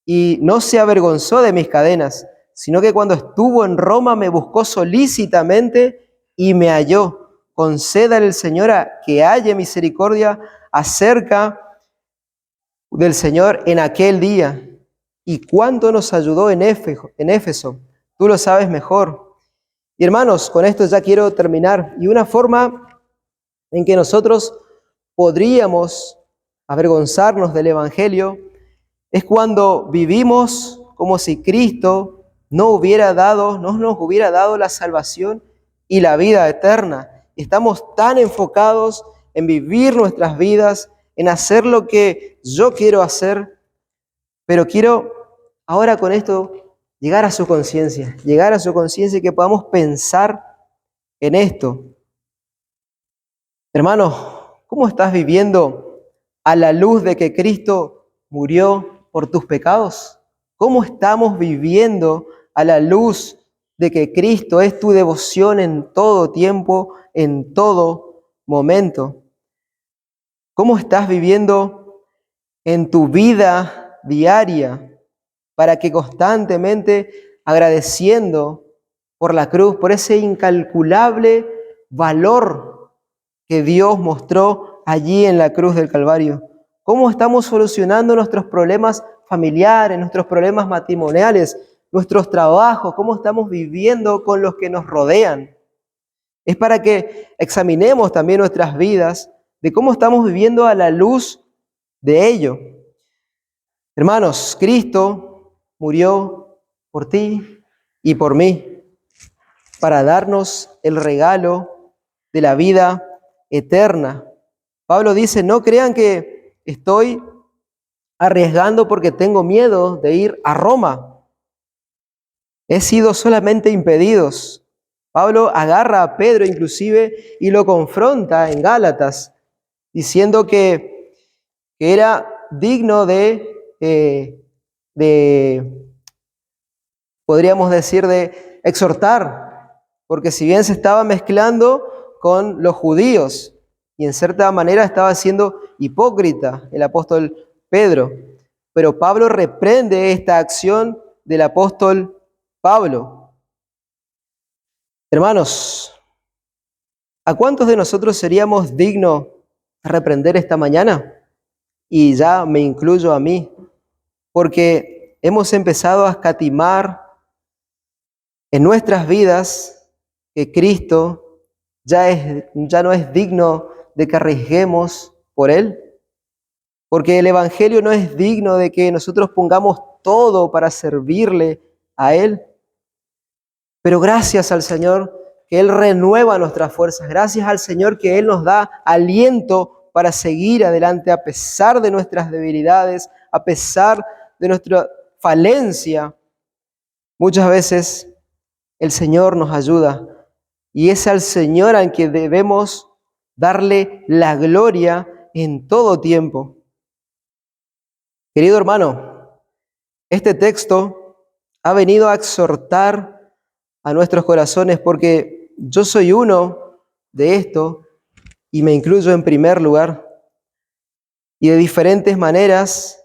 y no se avergonzó de mis cadenas, sino que cuando estuvo en Roma me buscó solícitamente y me halló. Concédale el Señor a que halle misericordia acerca del Señor en aquel día. Y cuánto nos ayudó en Éfeso, tú lo sabes mejor. Y hermanos, con esto ya quiero terminar. Y una forma en que nosotros podríamos avergonzarnos del Evangelio es cuando vivimos como si Cristo no nos hubiera dado la salvación y la vida eterna. Estamos tan enfocados en vivir nuestras vidas, en hacer lo que yo quiero hacer, pero quiero ahora con esto llegar a su conciencia y que podamos pensar en esto. Hermano, ¿cómo estás viviendo a la luz de que Cristo murió por tus pecados? ¿Cómo estamos viviendo a la luz de que Cristo es tu devoción en todo tiempo, en todo momento? ¿Cómo estás viviendo en tu vida diaria para que constantemente agradeciendo por la cruz, por ese incalculable valor que Dios mostró allí en la cruz del Calvario? ¿Cómo estamos solucionando nuestros problemas familiares, nuestros problemas matrimoniales, nuestros trabajos? ¿Cómo estamos viviendo con los que nos rodean? Es para que examinemos también nuestras vidas de cómo estamos viviendo a la luz de ello. Hermanos, Cristo murió por ti y por mí para darnos el regalo de la vida eterna. Pablo dice, no crean que estoy arriesgando porque tengo miedo de ir a Roma. He sido solamente impedidos. Pablo agarra a Pedro inclusive y lo confronta en Gálatas, diciendo que era digno podríamos decir, de exhortar, porque si bien se estaba mezclando con los judíos, y en cierta manera estaba siendo hipócrita el apóstol Pedro, pero Pablo reprende esta acción del apóstol Pablo. Hermanos, ¿a cuántos de nosotros seríamos dignos de reprender esta mañana? Y ya me incluyo a mí, porque hemos empezado a escatimar en nuestras vidas que Cristo ya no es digno de que arriesguemos por Él, porque el Evangelio no es digno de que nosotros pongamos todo para servirle a Él. Pero gracias al Señor que Él renueva nuestras fuerzas, gracias al Señor que Él nos da aliento para seguir adelante a pesar de nuestras debilidades, a pesar de nuestra falencia. Muchas veces el Señor nos ayuda y es al Señor al que debemos darle la gloria en todo tiempo. Querido hermano, este texto ha venido a exhortar a nuestros corazones porque yo soy uno de esto y me incluyo en primer lugar. Y de diferentes maneras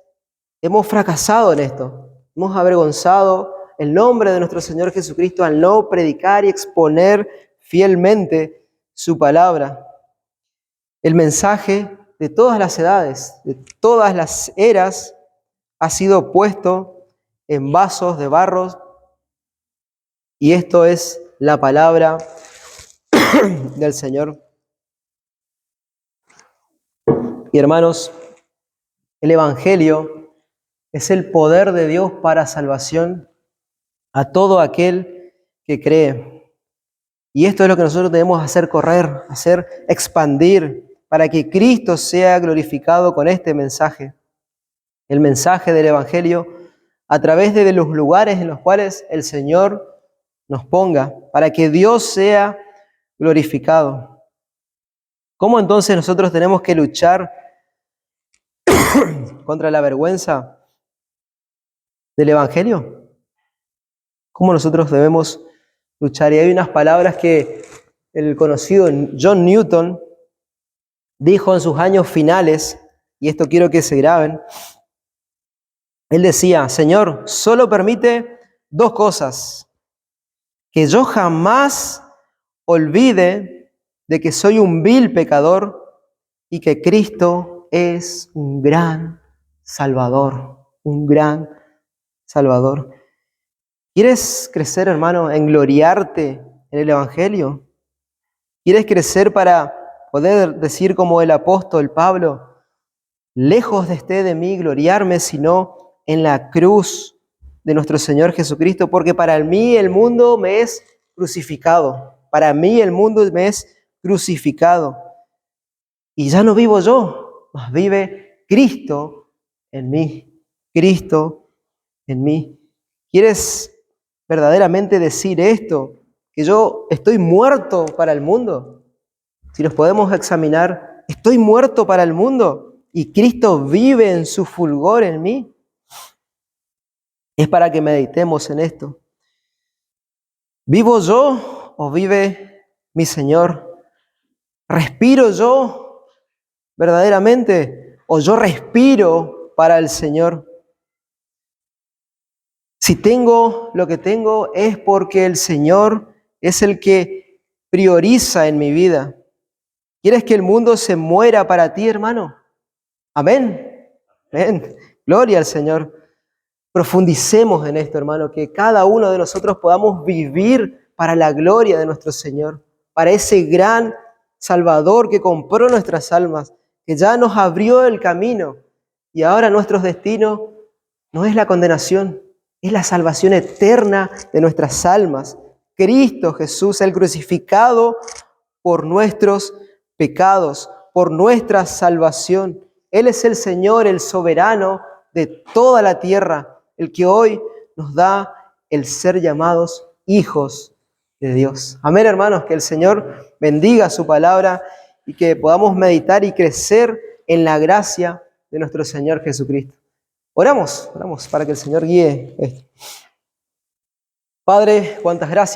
hemos fracasado en esto. hemos avergonzado el nombre de nuestro Señor Jesucristo al no predicar y exponer fielmente su palabra. El mensaje de todas las edades, de todas las eras, ha sido puesto en vasos de barro, y esto es la palabra del Señor. Y hermanos, el Evangelio es el poder de Dios para salvación a todo aquel que cree. Y esto es lo que nosotros debemos hacer correr, hacer expandir, para que Cristo sea glorificado con este mensaje. El mensaje del Evangelio a través de los lugares en los cuales el Señor nos ponga, para que Dios sea glorificado. ¿Cómo entonces nosotros tenemos que luchar contra la vergüenza del Evangelio? ¿Cómo nosotros debemos luchar? Y hay unas palabras que el conocido John Newton dijo en sus años finales, y esto quiero que se graben. Él decía: Señor, solo permite dos cosas: que yo jamás olvide de que soy un vil pecador y que Cristo es un gran Salvador, un gran Salvador. ¿Quieres crecer, hermano, en gloriarte en el Evangelio? ¿Quieres crecer para poder decir como el apóstol Pablo: lejos esté de mí gloriarme, sino en la cruz de nuestro Señor Jesucristo? Porque para mí el mundo me es crucificado. Para mí el mundo me es crucificado. Y ya no vivo yo, mas vive Cristo en mí. Cristo en mí. ¿Quieres verdaderamente decir esto? Que yo estoy muerto para el mundo. Si nos podemos examinar, estoy muerto para el mundo y Cristo vive en su fulgor en mí. Es para que meditemos en esto. ¿Vivo yo o vive mi Señor? ¿Respiro yo verdaderamente o yo respiro para el Señor? Si tengo lo que tengo es porque el Señor es el que prioriza en mi vida. ¿Quieres que el mundo se muera para ti, hermano? Amén. Amén. Gloria al Señor. Profundicemos en esto, hermano, que cada uno de nosotros podamos vivir para la gloria de nuestro Señor, para ese gran Salvador que compró nuestras almas, que ya nos abrió el camino, y ahora nuestro destino no es la condenación, es la salvación eterna de nuestras almas. Cristo Jesús, el crucificado por nuestros pecados, por nuestra salvación. Él es el Señor, el soberano de toda la tierra, el que hoy nos da el ser llamados hijos de Dios. Amén, hermanos, que el Señor bendiga su palabra y que podamos meditar y crecer en la gracia de nuestro Señor Jesucristo. Oramos para que el Señor guíe esto. Padre, cuántas gracias